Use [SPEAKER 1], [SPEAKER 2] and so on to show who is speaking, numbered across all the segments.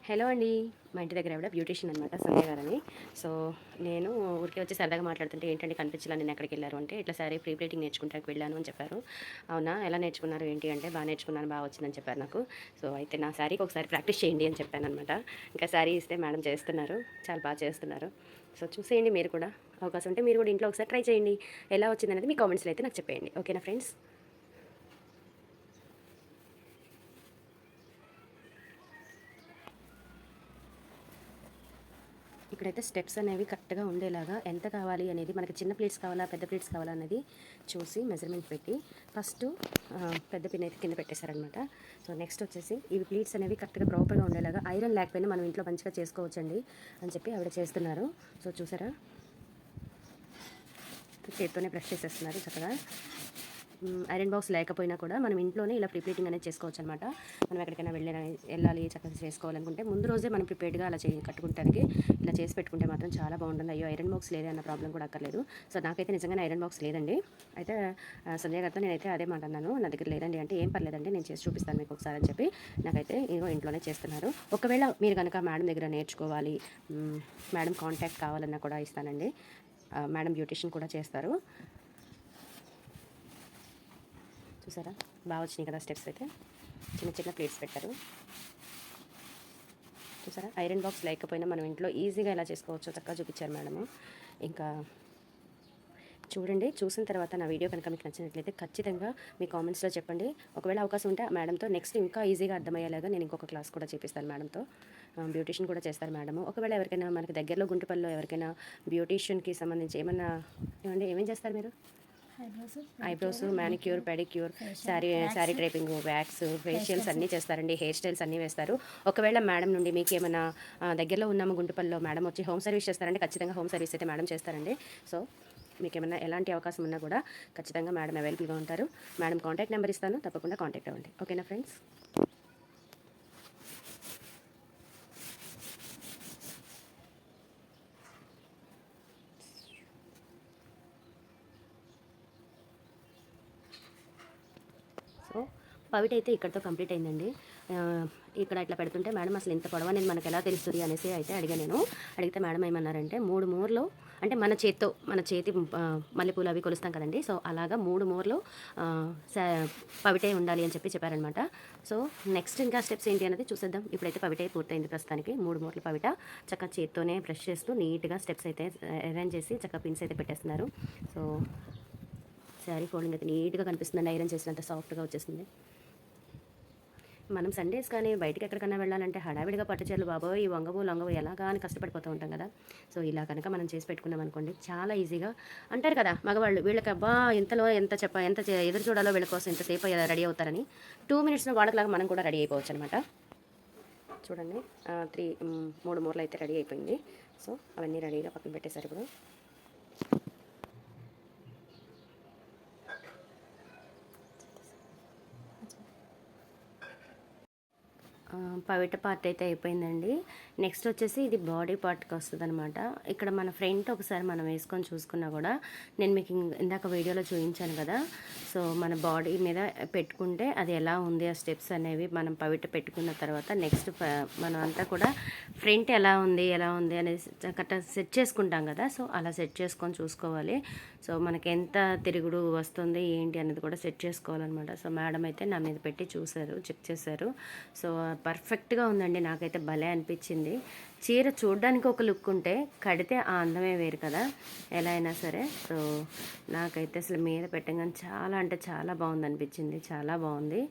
[SPEAKER 1] Hello అండి. మా ఇంటి దగ్గర ఆవిడ బ్యూటీషియన్ అనమాట, సంధ్య గారని. సో నేను ఊరికే వచ్చి సరదాగా మాట్లాడుతుంటే, ఏంటంటే కనిపించలా, నేను ఎక్కడికి వెళ్ళారు అంటే, ఇట్లా సారీ ప్రీ ప్లేటింగ్ నేర్చుకుంటానికి వెళ్ళాను అని చెప్పారు. అవునా, ఎలా నేర్చుకున్నారు ఏంటి అంటే, బాగా నేర్చుకున్నాను, బాగా వచ్చిందని చెప్పారు నాకు. సో అయితే నా శారీకి ఒకసారి ప్రాక్టీస్ చేయండి అని చెప్పాను అనమాట. ఇంకా శారీ ఇస్తే మేడం చేస్తున్నారు, చాలా బాగా చేస్తున్నారు. సో చూసేయండి మీరు కూడా, అవకాశం ఉంటే మీరు కూడా ఇంట్లో ఒకసారి ట్రై చేయండి. ఎలా వచ్చిందనేది మీ కామెంట్స్లో అయితే నాకు చెప్పేయండి. ఓకేనా ఫ్రెండ్స్? ఇక్కడైతే స్టెప్స్ అనేవి కరెక్ట్గా ఉండేలాగా, ఎంత కావాలి అనేది, మనకి చిన్న ప్లేట్స్ కావాలా పెద్ద ప్లేట్స్ కావాలా అనేది చూసి మెజర్మెంట్ పెట్టి ఫస్ట్ పెద్ద పిన్ అయితే కింద పెట్టేశారనమాట. సో నెక్స్ట్ వచ్చేసి ఇవి ప్లేట్స్ అనేవి కరెక్ట్గా ప్రాపర్గా ఉండేలాగా, ఐరన్ లేకపోయినా మనం ఇంట్లో మంచిగా చేసుకోవచ్చండి అని చెప్పి ఆవిడ చేస్తున్నారు. సో చూసారా, చేతితోనే బ్రష్ చేసేస్తున్నారు చక్కగా. ఐరన్ బాక్స్ లేకపోయినా కూడా మనం ఇంట్లోనే ఇలా ప్రిపేరింగ్ అనేది చేసుకోవచ్చు అనమాట. మనం ఎక్కడికైనా వెళ్ళాలి చక్కగా చేసుకోవాలనుకుంటే ముందు రోజే మనం ప్రిపేర్డ్గా అలా కట్టుకుంటానికి ఇలా చేసి పెట్టుకుంటే మాత్రం చాలా బాగుంటుంది. అయ్యో ఐరన్ బాక్స్ లేదే అన్న ప్రాబ్లం కూడా అక్కర్లేదు. సో నాకైతే నిజంగానే ఐరన్ బాక్స్ లేదండి. అయితే సంజయ్ గారితో నేనైతే అదే మాట అన్నాను, నా దగ్గర లేదండి అంటే, ఏం పర్లేదండి నేను చేసి చూపిస్తాను మీకు ఒకసారి అని చెప్పి నాకైతే ఇదిగో ఇంట్లోనే చేస్తున్నారు. ఒకవేళ మీరు కనుక మేడం దగ్గర నేర్చుకోవాలి, మేడం కాంటాక్ట్ కావాలన్నా కూడా ఇస్తానండి. మేడం బ్యూటీషియన్ కూడా చేస్తారు. చూసారా, బాగా వచ్చినాయి కదా స్టెప్స్ అయితే. చిన్న చిన్న ప్లేట్స్ పెట్టారు. చూసారా, ఐరన్ బాక్స్ లేకపోయినా మనం ఇంట్లో ఈజీగా ఎలా చేసుకోవచ్చో చక్కగా చూపించారు మేడము. ఇంకా చూడండి, చూసిన తర్వాత నా వీడియో కనుక మీకు నచ్చినట్లయితే ఖచ్చితంగా మీ కామెంట్స్లో చెప్పండి. ఒకవేళ అవకాశం ఉంటే మేడంతో నెక్స్ట్ ఇంకా ఈజీగా అర్థమయ్యేలాగా నేను ఇంకొక క్లాస్ కూడా చేపిస్తాను మేడంతో. బ్యూటీషియన్ కూడా చేస్తారు మేడము. ఒకవేళ ఎవరికైనా మనకి దగ్గరలో గుంటుపల్లిలో ఎవరికైనా బ్యూటీషియన్కి సంబంధించి ఏమన్నా ఏమేం చేస్తారు మీరు? Eyebrows, manicure, pedicure, sari డ్రైపింగ్, wax, facials అన్నీ చేస్తారండి. హెయిర్ స్టైల్స్ అన్నీ వేస్తారు. ఒకవేళ మేడం నుండి మీకు ఏమైనా దగ్గరలో ఉన్నాము గుంటుపల్లిలో, మేడం వచ్చి హోమ్ సర్వీస్ చేస్తారండి. ఖచ్చితంగా హోమ్ సర్వీస్ అయితే మేడం చేస్తారండి. సో మీకు ఏమైనా ఎలాంటి అవకాశం ఉన్నా కూడా ఖచ్చితంగా మేడం అవైలబుల్గా ఉంటారు. మేడం కాంటాక్ట్ నెంబర్ ఇస్తాను, తప్పకుండా కాంటాక్ట్ అవ్వండి. ఓకేనా ఫ్రెండ్స్? సో పవిట అయితే ఇక్కడితో కంప్లీట్ అయిందండి. ఇక్కడ ఇట్లా పెడుతుంటే మేడం అసలు ఇంత పొడవు అనేది మనకు ఎలా తెలుస్తుంది అనేసి అయితే నేను అడిగితే మేడం ఏమన్నారంటే, 3 మూరలు అంటే మన చేతి మల్లెపూలు అవి కొలుస్తాం కదండి. సో అలాగా 3 మూరలు పవిటే ఉండాలి అని చెప్పారనమాట. సో నెక్స్ట్ ఇంకా స్టెప్స్ ఏంటి అనేది చూసేద్దాం. ఇప్పుడైతే పవిటే పూర్తయింది ప్రస్తుతానికి. 3 మూరలు పవిట చక్కగా చేత్తోనే బ్రష్ చేస్తూ నీట్గా స్టెప్స్ అయితే అరేంజ్ చేసి చక్కగా పిన్స్ అయితే పెట్టేస్తున్నారు. సో శారీ ఫోల్డింగ్ అయితే నీట్గా కనిపిస్తుందండి, ఐరన్ చేసినంత సాఫ్ట్గా వచ్చేసింది. మనం సండేస్ కానీ బయటికి ఎక్కడికైనా వెళ్ళాలంటే హడావిడిగా పట్టుచీరలు బాబోయ్, ఈ వంగవు లొంగవు ఎలాగా అని కష్టపడిపోతూ ఉంటాం కదా. సో ఇలా కనుక మనం చేసి పెట్టుకున్నాం అనుకోండి, చాలా ఈజీగా. అంటారు కదా మగవాళ్ళు, వీళ్ళకి అబ్బా ఇంతలో ఎంత ఎదురు చూడాలో వీళ్ళ కోసం ఇంతసేపు రెడీ అవుతారని. 2 మినిట్స్లో వాళ్ళకిలాగా మనం కూడా రెడీ అయిపోవచ్చు అనమాట. చూడండి, 3 మూరలు అయితే రెడీ అయిపోయింది. సో అవన్నీ రెడీగా పక్కన పెట్టేశారు. ఇప్పుడు పవిట పార్ట్ అయితే అయిపోయిందండి. నెక్స్ట్ వచ్చేసి ఇది బాడీ పార్ట్కి వస్తుంది అనమాట. ఇక్కడ మన ఫ్రంట్ ఒకసారి మనం వేసుకొని చూసుకున్నా కూడా, నేను మీకు ఇందాక వీడియోలో చూపించాను కదా. సో మన బాడీ మీద పెట్టుకుంటే అది ఎలా ఉంది ఆ స్టెప్స్ అనేవి మనం పవిట పెట్టుకున్న తర్వాత నెక్స్ట్ మనం అంతా కూడా ఫ్రంట్ ఎలా ఉంది అనేసి కరెక్ట్గా సెట్ చేసుకుంటాం కదా. సో అలా సెట్ చేసుకొని చూసుకోవాలి. సో మనకి ఎంత తిరుగుడు వస్తుంది ఏంటి అనేది కూడా సెట్ చేసుకోవాలన్నమాట. సో మేడం అయితే నా మీద పెట్టి చూశారు, చెక్ చేశారు. సో పర్ఫెక్ట్గా ఉందండి, నాకైతే భలే అనిపించింది. చీర చూడడానికి ఒక లుక్ ఉంటే కడితే ఆ అందమే వేరు కదా, ఎలా అయినా సరే. సో నాకైతే అసలు మీద పెట్టగానే చాలా అంటే చాలా బాగుంది అనిపించింది, చాలా బాగుంది.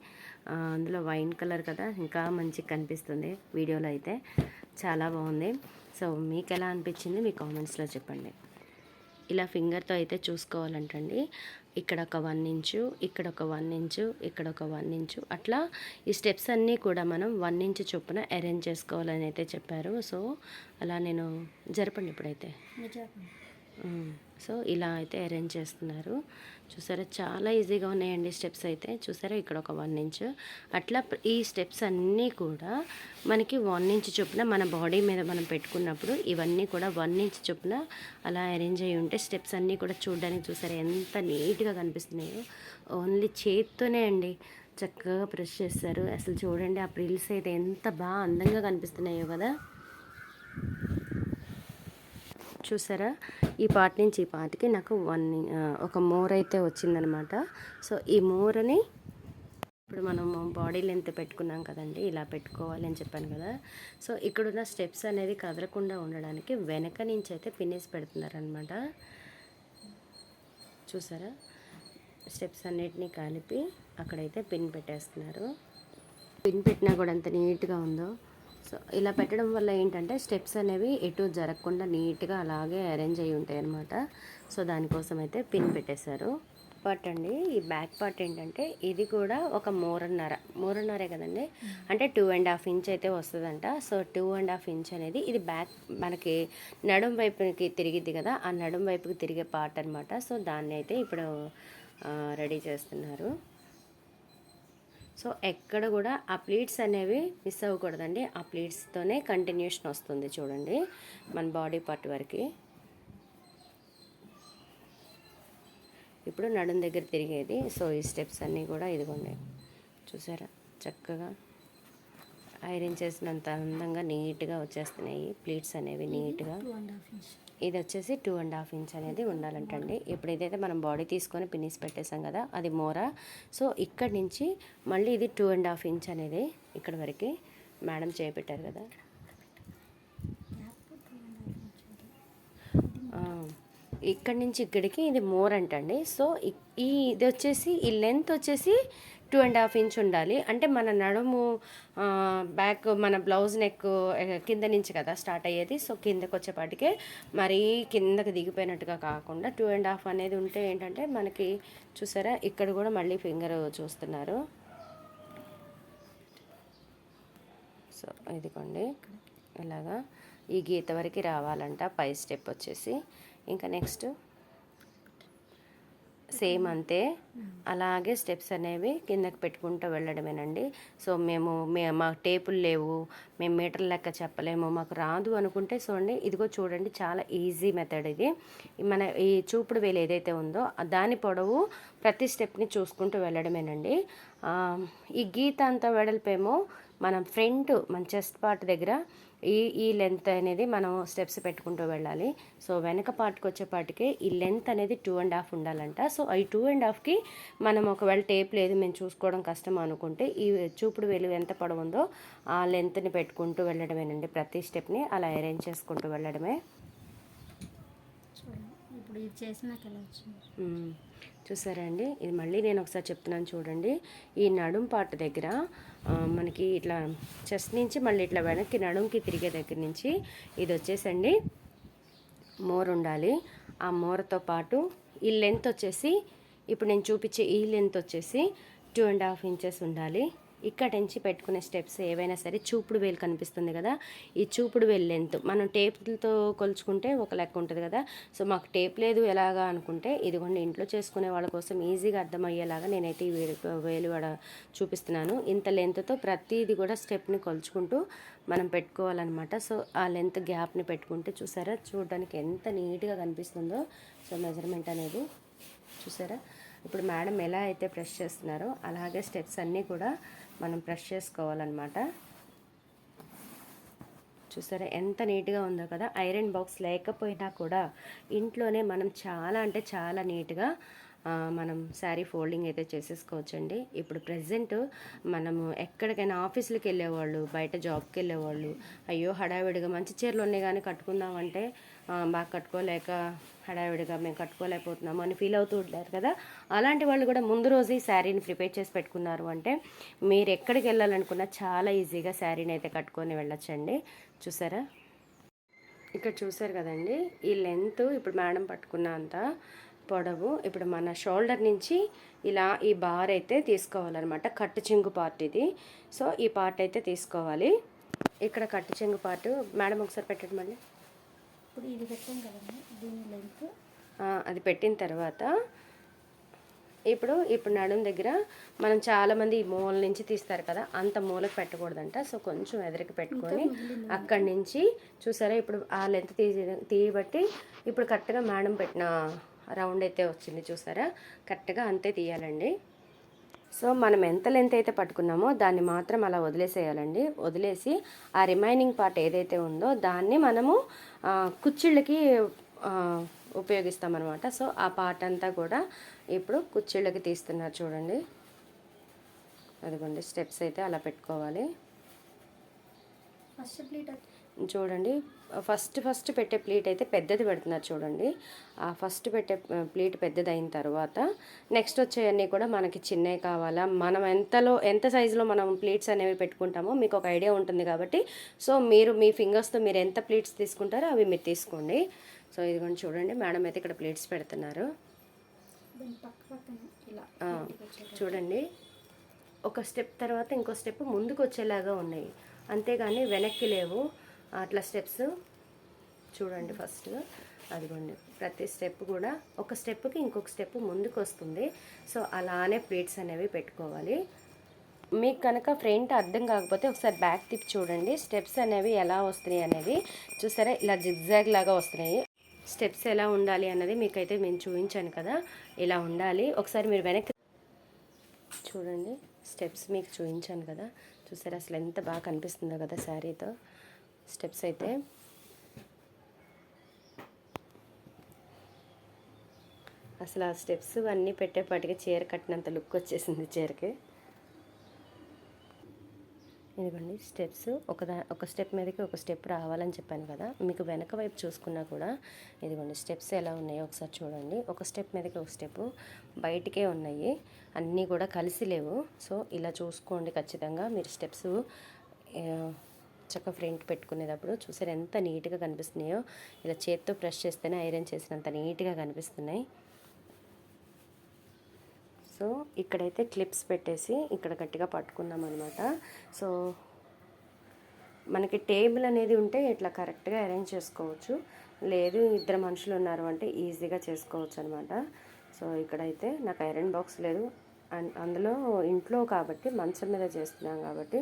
[SPEAKER 1] అందులో వైన్ కలర్ కదా, ఇంకా మంచిగా కనిపిస్తుంది వీడియోలో అయితే. చాలా బాగుంది. సో మీకు ఎలా అనిపించింది మీ కామెంట్స్లో చెప్పండి. ఇలా ఫింగర్తో అయితే చూసుకోవాలంటండి. ఇక్కడ ఒక 1 ఇంచు, ఇక్కడ ఒక 1 ఇంచు, ఇక్కడ ఒక 1 ఇంచు, అట్లా ఈ స్టెప్స్ అన్నీ కూడా మనం 1 ఇంచు చొప్పున అరేంజ్ చేసుకోవాలని అయితే చెప్పారు. సో అలా నేను జరపండి ఇప్పుడైతే. సో ఇలా అయితే అరేంజ్ చేస్తున్నారు. చూసారా, చాలా ఈజీగా ఉన్నాయండి స్టెప్స్ అయితే. చూసారా, ఇక్కడ ఒక 1 ఇంచు, అట్లా ఈ స్టెప్స్ అన్నీ కూడా మనకి 1 ఇంచు చొప్పున మన బాడీ మీద మనం పెట్టుకున్నప్పుడు ఇవన్నీ కూడా 1 ఇంచు చొప్పున అలా అరేంజ్ అయ్యి ఉంటే స్టెప్స్ అన్నీ కూడా చూడడానికి చూసారా ఎంత నీట్గా కనిపిస్తున్నాయో. ఓన్లీ చేత్తోనే అండి, చక్కగా ప్రెస్ చేస్తారు. అసలు చూడండి ఆ ప్రిల్స్ అయితే ఎంత బాగా అందంగా కనిపిస్తున్నాయో కదా. చూసారా, ఈ పార్ట్ నుంచి ఈ పార్ట్కి నాకు ఒక మోర్ అయితే వచ్చిందనమాట. సో ఈ మోరని ఇప్పుడు మనము బాడీ లెంత్ పెట్టుకున్నాం కదండి, ఇలా పెట్టుకోవాలి అని చెప్పాను కదా. సో ఇక్కడున్న స్టెప్స్ అనేది కదలకుండా ఉండడానికి వెనక నుంచి అయితే పిన్నేసి పెడుతున్నారనమాట. చూసారా, స్టెప్స్ అన్నిటినీ కలిపి అక్కడైతే పిన్ పెట్టేస్తున్నారు. పిన్ పెట్టినా కూడా ఎంత నీట్గా ఉందో. సో ఇలా పెట్టడం వల్ల ఏంటంటే స్టెప్స్ అనేవి ఎటు జరగకుండా నీట్గా అలాగే అరేంజ్ అయ్యి ఉంటాయి అన్నమాట. సో దానికోసం అయితే పిన్ పెట్టేశారు. పార్ట్ అండి, ఈ బ్యాక్ పార్ట్ ఏంటంటే ఇది కూడా ఒక మూరన్నరే కదండి, అంటే 2.5 ఇంచ్ అయితే వస్తుందంట. సో 2.5 ఇంచ్ అనేది ఇది బ్యాక్ మనకి నడుం వైపుకి తిరిగిద్ది కదా, ఆ నడుం వైపుకి తిరిగే పార్ట్ అనమాట. సో దాన్ని అయితే ఇప్పుడు రెడీ చేస్తున్నారు. సో ఎక్కడ కూడా ఆ ప్లీట్స్ అనేవి మిస్ అవ్వకూడదండి. ఆ ప్లీట్స్తోనే కంటిన్యూషన్ వస్తుంది చూడండి మన బాడీ పార్ట్ వరకు. ఇప్పుడు నడుం దగ్గర తిరిగేది. సో ఈ స్టెప్స్ అన్నీ కూడా ఇదిగోండి, చూసారా చక్కగా ఐరన్ చేసినంత అందంగా నీట్గా వచ్చేస్తున్నాయి ప్లీట్స్ అనేవి నీట్గా. ఇది వచ్చేసి 2.5 ఇంచ్ అనేది ఉండాలంటండి. ఇప్పుడు ఏదైతే మనం బాడీ తీసుకొని పిన్నిస్ పెట్టేసాం కదా అది మోరా. సో ఇక్కడి నుంచి మళ్ళీ ఇది 2.5 ఇంచ్ అనేది ఇక్కడ వరకు మేడం చేపెట్టారు కదా. ఇక్కడి నుంచి ఇక్కడికి ఇది మోర్ అంటండి. సో ఇది వచ్చేసి ఈ లెంత్ వచ్చేసి 2.5 ఇంచ్ ఉండాలి. అంటే మన నడుము బ్యాక్ మన బ్లౌజ్ నెక్ కింద నుంచి కదా స్టార్ట్ అయ్యేది. సో కిందకు వచ్చేపాటికే మరీ కిందకి దిగిపోయినట్టుగా కాకుండా 2.5 అనేది ఉంటే ఏంటంటే మనకి చూసారా ఇక్కడ కూడా మళ్ళీ ఫింగర్ చూస్తున్నారు. సో ఇదిగోండి ఇలాగా ఈ గీత వరకు రావాలంట పై స్టెప్ వచ్చేసి. ఇంకా నెక్స్ట్ సేమ్ అంతే, అలాగే స్టెప్స్ అనేవి కిందకి పెట్టుకుంటూ వెళ్ళడమేనండి. సో మాకు టేపులు లేవు, మేము మీటర్ లెక్క చెప్పలేము, మాకు రాదు అనుకుంటే ఇదిగో చూడండి చాలా ఈజీ మెథడ్ ఇది. మన ఈ చూపుడు వేలు ఏదైతే ఉందో దాని పొడవు ప్రతి స్టెప్ని చూసుకుంటూ వెళ్ళడమేనండి. ఈ గీత అంతా వెడల్పేమో మనం మన చెస్ట్ పార్ట్ దగ్గర ఈ లెంత్ అనేది మనం స్టెప్స్ పెట్టుకుంటూ వెళ్ళాలి. సో వెనక పార్ట్కి వచ్చేపాటికి ఈ లెంత్ అనేది 2.5 ఉండాలంట. సో ఈ 2.5కి మనం ఒకవేళ టేప్ లేదు మేము చూసుకోవడం కష్టం అనుకుంటే ఈ చూపుడు వేలు ఎంత పొడవుందో ఆ లెంత్ని పెట్టుకుంటూ వెళ్ళడమేనండి. ప్రతి స్టెప్ని అలా అరేంజ్ చేసుకుంటూ వెళ్ళడమే.
[SPEAKER 2] ఇప్పుడు ఇది చేసినాక ఎలా వచ్చింది
[SPEAKER 1] చూసారా అండి, ఇది మళ్ళీ నేను ఒకసారి చెప్తున్నాను చూడండి. ఈ నడుం పార్ట్ దగ్గర మనకి ఇట్లా చెస్ట్ నుంచి మళ్ళీ ఇట్లా వెనక్కి నడుంకి తిరిగే దగ్గర నుంచి ఇది వచ్చేసండి మోర్ ఉండాలి. ఆ మోరతో పాటు ఈ లెంత్ వచ్చేసి ఇప్పుడు నేను చూపించే ఈ లెంత్ వచ్చేసి 2.5 ఇంచెస్ ఉండాలి. ఇక్కడ నుంచి పెట్టుకునే స్టెప్స్ ఏవైనా సరే చూపుడు వేలు కనిపిస్తుంది కదా, ఈ చూపుడు వేలు లెంత్ మనం టేప్లతో కొలుచుకుంటే ఒక లెక్క ఉంటుంది కదా. సో మాకు టేప్ లేదు ఎలాగా అనుకుంటే ఇదిగోండి ఇంట్లో చేసుకునే వాళ్ళ కోసం ఈజీగా అర్థమయ్యేలాగా నేనైతే ఈ వేలు చూపిస్తున్నాను. ఇంత లెంత్తో ప్రతిది కూడా స్టెప్ని కొలుచుకుంటూ మనం పెట్టుకోవాలన్నమాట. సో ఆ లెంత్ గ్యాప్ని పెట్టుకుంటే చూసారా చూడడానికి ఎంత నీట్గా కనిపిస్తుందో. సో మెజర్మెంట్ అనేది చూసారా. ఇప్పుడు మేడం ఎలా అయితే ప్రెస్ చేస్తున్నారో అలాగే స్టెప్స్ అన్నీ కూడా మనం ప్రెస్ చేసుకోవాలన్నమాట. చూసారా ఎంత నీట్గా ఉందో కదా. ఐరన్ బాక్స్ లేకపోయినా కూడా ఇంట్లోనే మనం చాలా అంటే చాలా నీట్గా మనం శారీ ఫోల్డింగ్ అయితే చేసేసుకోవచ్చండి. ఇప్పుడు ప్రెసెంట్ మనము ఎక్కడికైనా ఆఫీసులకు వెళ్ళేవాళ్ళు, బయట జాబ్కి వెళ్ళేవాళ్ళు అయ్యో హడావిడిగా మంచి చీరలు ఉన్నాయి కానీ కట్టుకుందామంటే బాగా కట్టుకోలేక హడావిడిగా మేము కట్టుకోలేకపోతున్నాము అని ఫీల్ అవుతూ ఉంటారు కదా. అలాంటి వాళ్ళు కూడా ముందు రోజు ఈ శారీని ప్రిపేర్ చేసి పెట్టుకున్నారు అంటే మీరు ఎక్కడికి వెళ్ళాలనుకున్నా చాలా ఈజీగా శారీని అయితే కట్టుకొని వెళ్ళొచ్చండి. చూసారా ఇక్కడ చూసారు కదండి, ఈ లెంత్ ఇప్పుడు మేడం పట్టుకున్న అంత పొడవు ఇప్పుడు మన షోల్డర్ నుంచి ఇలా ఈ బార్ అయితే తీసుకోవాలన్నమాట. కట్టు చెంగు పార్ట్ ఇది. సో ఈ పార్ట్ అయితే తీసుకోవాలి. ఇక్కడ కట్టు చెంగు పార్ట్ మేడం ఒకసారి పెట్టండి మళ్ళీ.
[SPEAKER 2] ఇప్పుడు ఇది పెట్టాం కదండి దీని లెంత్
[SPEAKER 1] అది పెట్టిన తర్వాత ఇప్పుడు నడుం దగ్గర మనం చాలామంది ఈ మూల నుంచి తీస్తారు కదా, అంత మూలకు పెట్టకూడదంట. సో కొంచెం ఎదురుకి పెట్టుకొని అక్కడి నుంచి చూసారా ఇప్పుడు ఆ లెంత్ తీయబట్టి ఇప్పుడు కరెక్ట్గా మేడం పెట్టిన రౌండ్ అయితే వచ్చింది చూసారా, కరెక్ట్గా అంతే తీయాలండి. సో మనం ఎంత లెంత్ అయితే పట్టుకున్నామో దాన్ని మాత్రం అలా వదిలేసేయాలండి. వదిలేసి ఆ రిమైనింగ్ పార్ట్ ఏదైతే ఉందో దాన్ని మనము కుచ్చిళ్ళకి ఉపయోగిస్తామన్నమాట. సో ఆ పార్ట్ అంతా కూడా ఇప్పుడు కుచ్చిళ్ళకి తీస్తున్నారు చూడండి. అదిగోండి స్టెప్స్ అయితే అలా పెట్టుకోవాలి.
[SPEAKER 2] ఫస్ట్ ప్లీట్
[SPEAKER 1] చూడండి ఫస్ట్ పెట్టే ప్లీట్ అయితే పెద్దది పెడుతున్నారు చూడండి. ఆ ఫస్ట్ పెట్టే ప్లీట్ పెద్దది అయిన తర్వాత నెక్స్ట్ వచ్చేవన్నీ కూడా మనకి చిన్నవి కావాలా, మనం ఎంత సైజులో మనం ప్లీట్స్ అనేవి పెట్టుకుంటామో మీకు ఒక ఐడియా ఉంటుంది కాబట్టి సో మీరు మీ ఫింగర్స్తో మీరు ఎంత ప్లీట్స్ తీసుకుంటారో అవి మీరు తీసుకోండి. సో ఇదిగోండి చూడండి మేడం అయితే ఇక్కడ ప్లీట్స్ పెడుతున్నారు. చూడండి ఒక స్టెప్ తర్వాత ఇంకో స్టెప్ ముందుకు వచ్చేలాగా ఉన్నాయి, అంతేగాని వెనక్కి లేవు అట్లా స్టెప్స్. చూడండి ఫస్ట్ అదిగోండి ప్రతి స్టెప్ కూడా ఒక స్టెప్కి ఇంకొక స్టెప్ ముందుకు వస్తుంది. సో అలానే ప్లీట్స్ అనేవి పెట్టుకోవాలి. మీకు కనుక ఫ్రంట్ అర్థం కాకపోతే ఒకసారి బ్యాక్ తిప్పి చూడండి స్టెప్స్ అనేవి ఎలా వస్తున్నాయి అనేది. చూసారా ఇలా జిగ్జాగ్ లాగా వస్తున్నాయి. స్టెప్స్ ఎలా ఉండాలి అన్నది మీకైతే నేను చూపించాను కదా, ఇలా ఉండాలి. ఒకసారి మీరు వెనక్కి చూడండి స్టెప్స్ మీకు చూపించాను కదా, చూసారా అసలు ఎంత బాగా కనిపిస్తుందో కదా శారీతో స్టెప్స్ అయితే. అసలు ఆ స్టెప్స్ అన్నీ పెట్టేపాటికి చీర కట్టినంత లుక్ వచ్చేసింది చీరకి. ఇదిగోండి స్టెప్స్ ఒక స్టెప్ మీదకి ఒక స్టెప్ రావాలని చెప్పాను కదా, మీకు వెనక వైపు చూసుకున్నా కూడా ఇదిగోండి స్టెప్స్ ఎలా ఉన్నాయో ఒకసారి చూడండి. ఒక స్టెప్ మీదకి ఒక స్టెప్ బయటికే ఉన్నాయి, అన్నీ కూడా కలిసి లేవు. సో ఇలా చూసుకోండి ఖచ్చితంగా మీరు స్టెప్స్ చక్కగా ఫ్రంట్ పెట్టుకునేటప్పుడు. చూసారు ఎంత నీట్గా కనిపిస్తున్నాయో, ఇలా చేత్తో ప్రెస్ చేస్తేనే ఐరన్ చేసినంత నీట్గా కనిపిస్తున్నాయి. సో ఇక్కడైతే క్లిప్స్ పెట్టేసి ఇక్కడ గట్టిగా పట్టుకున్నాం అనమాట. సో మనకి టేబుల్ అనేది ఉంటే ఇట్లా కరెక్ట్గా అరేంజ్ చేసుకోవచ్చు, లేదు ఇద్దరు మనుషులు ఉన్నారు అంటే ఈజీగా చేసుకోవచ్చు అనమాట. సో ఇక్కడైతే నాకు ఐరన్ బాక్స్ లేదు, అండ్ అందులో ఇంట్లో కాబట్టి మంచం మీద చేస్తున్నాం కాబట్టి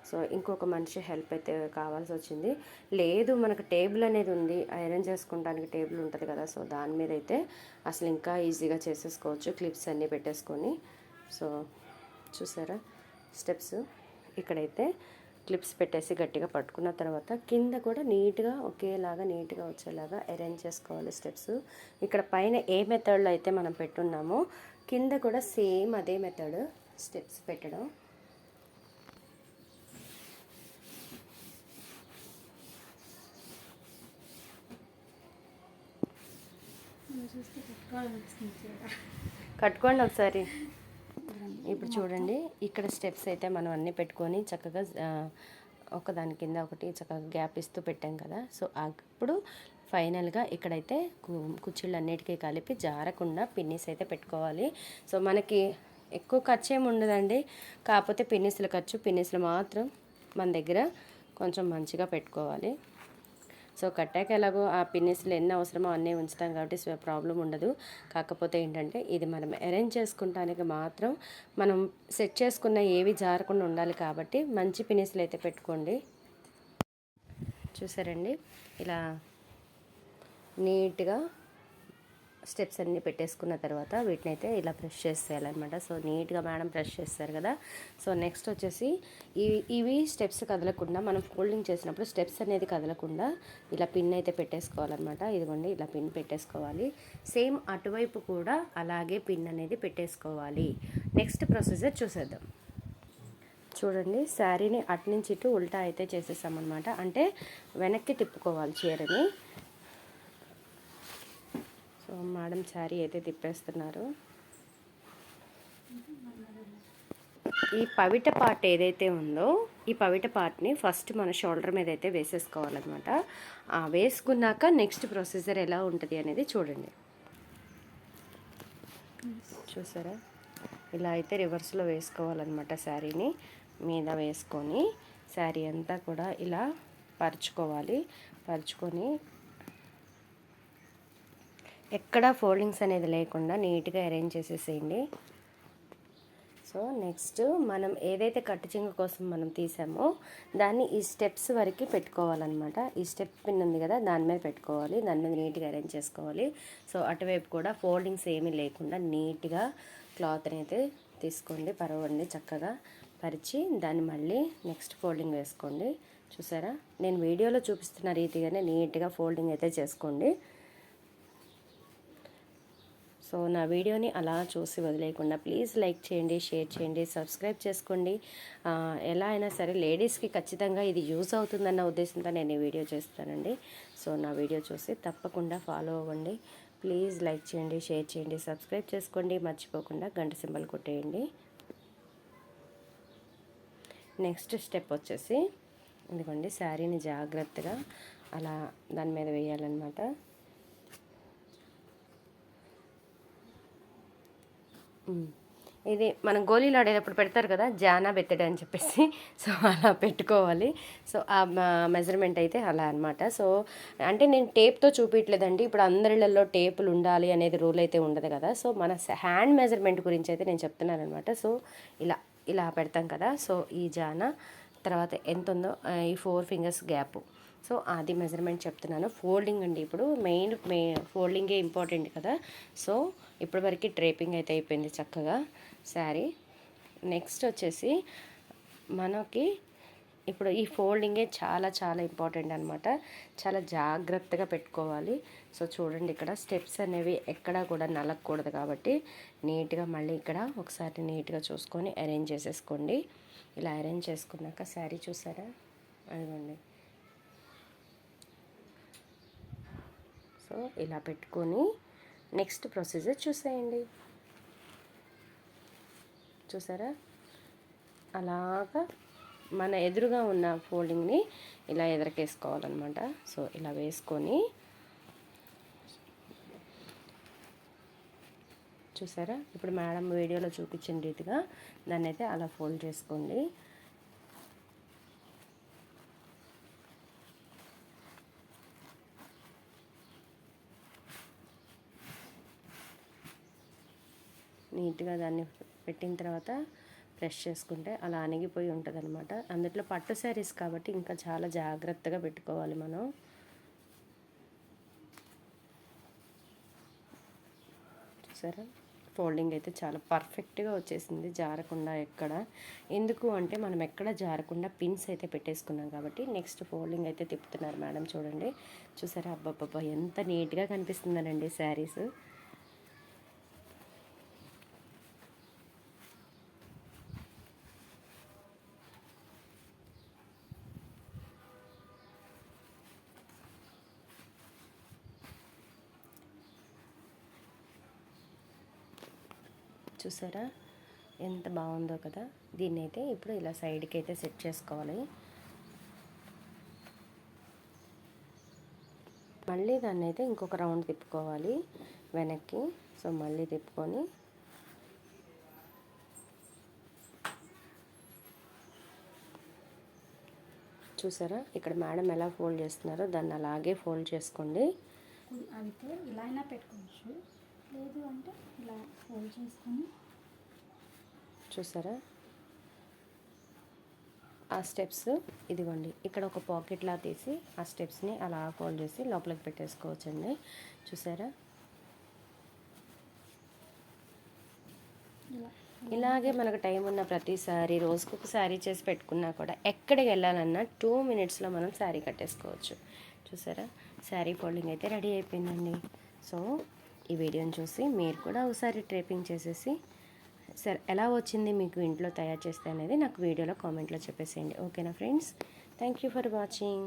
[SPEAKER 1] సో ఇంకొక మనిషి హెల్ప్ అయితే కావాల్సి వచ్చింది. లేదు మనకు టేబుల్ అనేది ఉంది, ఐరన్ చేసుకోవడానికి టేబుల్ ఉంటుంది కదా, సో దాని మీద అయితే అసలు ఇంకా ఈజీగా చేసేసుకోవచ్చు క్లిప్స్ అన్నీ పెట్టేసుకొని. సో చూసారా స్టెప్స్ ఇక్కడైతే క్లిప్స్ పెట్టేసి గట్టిగా పట్టుకున్న తర్వాత కింద కూడా నీట్గా ఒకేలాగా నీట్గా వచ్చేలాగా అరేంజ్ చేసుకోవాలి స్టెప్స్. ఇక్కడ పైన ఏ మెథడ్లో అయితే మనం పెట్టున్నామో కింద కూడా సేమ్ అదే మెథడ్ స్టెప్స్ పెట్టడం. కట్టుకోండి ఒకసారి. ఇప్పుడు చూడండి ఇక్కడ స్టెప్స్ అయితే మనం అన్నీ పెట్టుకొని చక్కగా ఒకదాని కింద ఒకటి చక్కగా గ్యాప్ ఇస్తూ పెట్టాం కదా. సో అప్పుడు ఫైనల్గా ఇక్కడైతే కుర్చీలు అన్నిటికీ కలిపి జారకుండా పిన్నిస్ అయితే పెట్టుకోవాలి. సో మనకి ఎక్కువ ఖర్చు ఏమి ఉండదండి, కాకపోతే పిన్నిస్ల ఖర్చు, పిన్నిస్లు మాత్రం మన దగ్గర కొంచెం మంచిగా పెట్టుకోవాలి. సో కట్టాక ఎలాగో ఆ పిన్నిస్లు ఎన్ని అవసరమో అన్నీ ఉంచుతాం కాబట్టి ప్రాబ్లం ఉండదు. కాకపోతే ఏంటంటే ఇది మనం అరేంజ్ చేసుకుంటానికి మాత్రం మనం సెట్ చేసుకున్న ఏవి జారకుండా ఉండాలి కాబట్టి మంచి పిన్నిస్లు అయితే పెట్టుకోండి. చూసారండి ఇలా నీట్గా స్టెప్స్ అన్నీ పెట్టేసుకున్న తర్వాత వీటిని అయితే ఇలా బ్రష్ చేసేయాలన్నమాట. సో నీట్గా మేడం బ్రష్ చేస్తారు కదా. సో నెక్స్ట్ వచ్చేసి ఇవి స్టెప్స్ కదలకుండా మనం ఫోల్డింగ్ చేసినప్పుడు స్టెప్స్ అనేది కదలకుండా ఇలా పిన్ అయితే పెట్టేసుకోవాలన్నమాట. ఇదిగోండి ఇలా పిన్ పెట్టేసుకోవాలి. సేమ్ అటువైపు కూడా అలాగే పిన్ అనేది పెట్టేసుకోవాలి. నెక్స్ట్ ప్రొసీజర్ చూసేద్దాం. చూడండి శారీని అటు నుంచి ఇటు ఉల్టా అయితే చేసేసామన్నమాట, అంటే వెనక్కి తిప్పుకోవాలి చీరని. సో మేడం శారీ అయితే తిప్పేస్తున్నారు. ఈ పవిట పార్ట్ ఏదైతే ఉందో ఈ పవిట పార్ట్ని ఫస్ట్ మన షోల్డర్ మీద అయితే వేసేసుకోవాలన్నమాట. వేసుకున్నాక నెక్స్ట్ ప్రొసీజర్ ఎలా ఉంటుంది అనేది చూడండి. చూసారా ఇలా అయితే రివర్స్లో వేసుకోవాలన్నమాట. శారీని మీద వేసుకొని శారీ అంతా కూడా ఇలా పరుచుకోవాలి. పరుచుకొని ఎక్కడ ఫోల్డింగ్స్ అనేది లేకుండా నీట్గా అరేంజ్ చేసేసేయండి. సో నెక్స్ట్ మనం ఏదైతే కట్టు చెంగు కోసం మనం తీసామో దాన్ని ఈ స్టెప్స్ వరకు పెట్టుకోవాలన్నమాట. ఈ స్టెప్ పిన్ ఉంది కదా దాని మీద పెట్టుకోవాలి, దాని మీద నీట్గా అరేంజ్ చేసుకోవాలి. సో అటువైపు కూడా ఫోల్డింగ్స్ ఏమీ లేకుండా నీట్గా క్లాత్ని అయితే తీసుకోండి, పరవండి, చక్కగా పరిచి దాన్ని మళ్ళీ నెక్స్ట్ ఫోల్డింగ్ వేసుకోండి. చూసారా, నేను వీడియోలో చూపిస్తున్న రీతిగానే నీట్గా ఫోల్డింగ్ అయితే చేసుకోండి. సో నా వీడియోని అలా చూసి వదిలేయకుండా ప్లీజ్ లైక్ చేయండి, షేర్ చేయండి, సబ్స్క్రైబ్ చేసుకోండి. ఎలా అయినా సరే లేడీస్కి ఖచ్చితంగా ఇది యూజ్ అవుతుందన్న ఉద్దేశంతో నేను ఈ వీడియో చేస్తానండి. సో నా వీడియో చూసి తప్పకుండా ఫాలో అవ్వండి. ప్లీజ్ లైక్ చేయండి, షేర్ చేయండి, సబ్స్క్రైబ్ చేసుకోండి. మర్చిపోకుండా గంట సింబల్ కొట్టేయండి. నెక్స్ట్ స్టెప్ వచ్చేసి ఇదిగోండి, శారీని జాగ్రత్తగా అలా దాని మీద వేయాలన్నమాట. ఇది మనం గోళీలు ఆడేటప్పుడు పెడతారు కదా, జానా బెత్తడి అని చెప్పేసి, సో అలా పెట్టుకోవాలి. సో ఆ మెజర్మెంట్ అయితే అలా అనమాట. సో అంటే నేను టేప్తో చూపించలేదండి. ఇప్పుడు అందరిళ్ళల్లో టేపులు ఉండాలి అనేది రూల్ అయితే ఉండదు కదా. సో మన హ్యాండ్ మెజర్మెంట్ గురించి అయితే నేను చెప్తున్నాను అనమాట. సో ఇలా పెడతాం కదా. సో ఈ జానా తర్వాత ఎంత ఉందో ఈ 4 ఫింగర్స్ గ్యాప్, సో అది మెజర్మెంట్ చెప్తున్నాను. ఫోల్డింగ్ అండి, ఇప్పుడు మెయిన్ ఫోల్డింగే ఇంపార్టెంట్ కదా. సో ఇప్పటి వరకు డ్రేపింగ్ అయితే అయిపోయింది చక్కగా శారీ. నెక్స్ట్ వచ్చేసి మనకి ఇప్పుడు ఈ ఫోల్డింగే చాలా చాలా ఇంపార్టెంట్ అనమాట. చాలా జాగ్రత్తగా పెట్టుకోవాలి. సో చూడండి, ఇక్కడ స్టెప్స్ అనేవి ఎక్కడా కూడా నలగకూడదు కాబట్టి నీట్గా మళ్ళీ ఇక్కడ ఒకసారి నీట్గా చూసుకొని అరేంజ్ చేసేసుకోండి. ఇలా అరేంజ్ చేసుకున్నాక శారీ చూసారా, అదిగోండి. సో ఇలా పెట్టుకొని నెక్స్ట్ ప్రొసీజర్ చూసేయండి. చూసారా, అలాగా మన ఎదురుగా ఉన్న ఫోల్డింగ్ని ఇలా ఎదరకేసుకోవాలన్నమాట. సో ఇలా వేసుకొని చూసారా, ఇప్పుడు మేడం వీడియోలో చూపించిన రీతిగా దాన్ని అయితే అలా ఫోల్డ్ చేసుకోండి. నీట్గా దాన్ని పెట్టిన తర్వాత ప్రెస్ చేసుకుంటే అలా అణిగిపోయి ఉంటుంది అనమాట. అందులో పట్టు శారీస్ కాబట్టి ఇంకా చాలా జాగ్రత్తగా పెట్టుకోవాలి మనం. చూసారా, ఫోల్డింగ్ అయితే చాలా పర్ఫెక్ట్గా వచ్చేసింది, జారకుండా ఎక్కడ. ఎందుకు అంటే మనం ఎక్కడ జారకుండా పిన్స్ అయితే పెట్టేసుకున్నాం కాబట్టి. నెక్స్ట్ ఫోల్డింగ్ అయితే తిప్పుతున్నారు మేడం, చూడండి. చూసారా, అబ్బబ్బబ్బా ఎంత నీట్గా కనిపిస్తుందనండి శారీస్. చూసారా ఎంత బాగుందో కదా. దీన్ని అయితే ఇప్పుడు ఇలా సైడ్కి అయితే సెట్ చేసుకోవాలి. మళ్ళీ దాన్ని అయితే ఇంకొక రౌండ్ తిప్పుకోవాలి వెనక్కి. సో మళ్ళీ తిప్పుకొని చూసారా, ఇక్కడ మేడం ఎలా ఫోల్డ్ చేస్తున్నారో దాన్ని అలాగే ఫోల్డ్ చేసుకోండి.
[SPEAKER 2] అయితే ఇలా అయినా పెట్టుకోవచ్చు, లేదు అంటే ఇలా ఫోల్డ్ చేసుకొని.
[SPEAKER 1] చూసారా, ఆ స్టెప్స్ ఇదిగోండి, ఇక్కడ ఒక పాకెట్లా తీసి ఆ స్టెప్స్ని అలా ఫోల్డ్ చేసి లోపలికి పెట్టేసుకోవచ్చండి. చూసారా, ఇలాగే మనకు టైం ఉన్న ప్రతిసారి రోజుకొక శారీ చేసి పెట్టుకున్నా కూడా ఎక్కడికి వెళ్ళాలన్నా 2 మినిట్స్లో మనం శారీ కట్టేసుకోవచ్చు. చూసారా, శారీ ఫోల్డింగ్ అయితే రెడీ అయిపోయిందండి. సో ఈ వీడియోని చూసి మీరు కూడా ఒకసారి డ్రేపింగ్ చేసేసి సరే ఎలా వచ్చింది మీకు ఇంట్లో తయారు చేస్తే అనేది నాకు వీడియోలో కామెంట్లో చెప్పేసేయండి. ఓకేనా friends, thank you for watching.